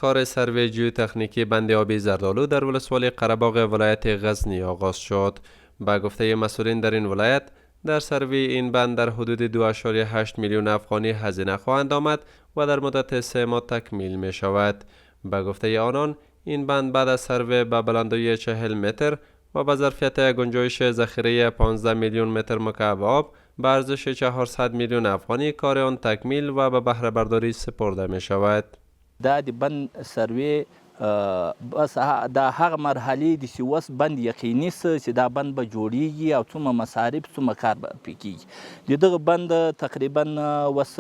کار سروی ژئوتکنیکی بند آبی زردآلو در ولسوالی قره‌باغ ولایت غزنی آغاز شد. به گفته مسئولین در این ولایت، در سروی این بند در حدود 2.8 میلیون افغانی هزینه خواهند آمد و در مدت 3 ماه تکمیل می شود. به گفته آنان، این بند بعد از سروی به بلندی 40 متر و با ظرفیت گنجایش ذخیره 15 میلیون متر مکعب آب به ارزش 400 میلیون افغانی کار آن تکمیل و به بهره برداری سپرده می شود. دا د بند سروی بس دا هغه مرحله دي چې وس بند یقیني څه چې دا بند به جوړیږي او څومره مصارف څومره کار به پرې کیږي. د دغه بند تقریبا وس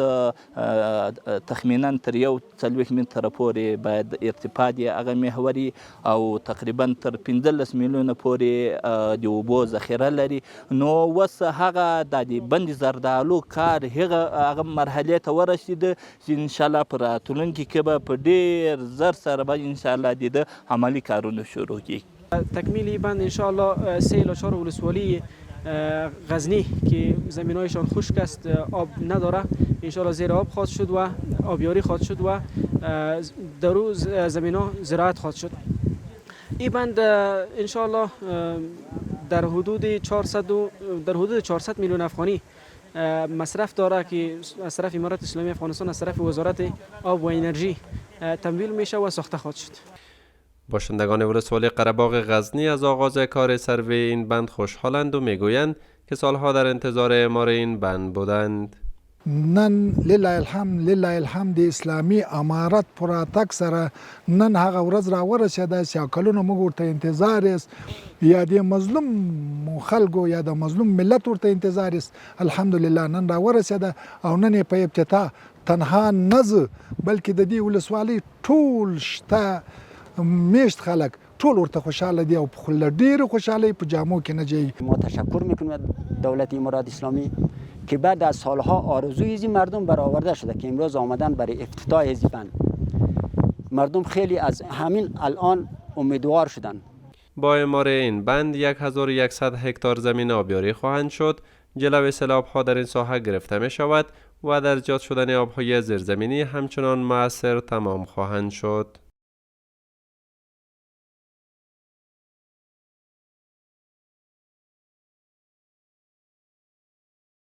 تخمینا تر 1.4 متره پورې باید ارتفاع دی هغه محوري او تقریبا تر 15 میلیونه پورې د اوبو ذخیره لري. نو وس هغه د بند زردالو کار هغه مرحله ته ورسېده چې ان شاء الله پر راتلونکي کې به په ډېر زر سره به ان شاء الله د عملی کارونه شروع کی. تکمیل بند ان شاء الله 3 4 ولسوالی غزنی که زمینایشان خشک است، آب نداره، ان شاء الله زیر آب خواهد شد و آبیاری خواهد شد و در روز زمینا زراعت خواهد شد. این بند ان شاء الله در حدود 400 میلیون افغانی مصرف داره که از طرف امارات اسلامی افغانستان از طرف وزارت آب و انرژی تمویل میشه و ساخته خواهد شد. باشندگان ولسوالی قره‌باغ غزنی از آغاز کار سروی این بند خوشحالند و میگویند که سالها در انتظار اعمار این بند بودند. نن لله الحمد اسلامی امارت پراتک سره نن هغه ورځ را ورسېده چې کلونه موږ ورته انتظار است، یا د مظلوم خلکو یا د مظلوم ملت ورته انتظار است. الحمدلله نن را ورسېده او نن په ابتدا تنها نزه بلکې د دې ولسوالۍ ټول شته میشت خلک ټول ورته خوشحاله دي او په خله ډېرې خوشحالۍ په جامو کې نه جایی. ما تشکر میکنیم دولت امارات اسلامی که بعد از سالها آرزوی این مردم برآورده شده که امروز آمدن برای افتتاح این بند. مردم خیلی از همین الان امیدوار شدند. با اعمار این بند 1100 هکتار زمین آبیاری خواهند شد. جلوی سیلاب‌ها در این ساحه گرفته می شود و در جات شدن آب‌های زیرزمینی همچنان مؤثر تمام خواهند شد.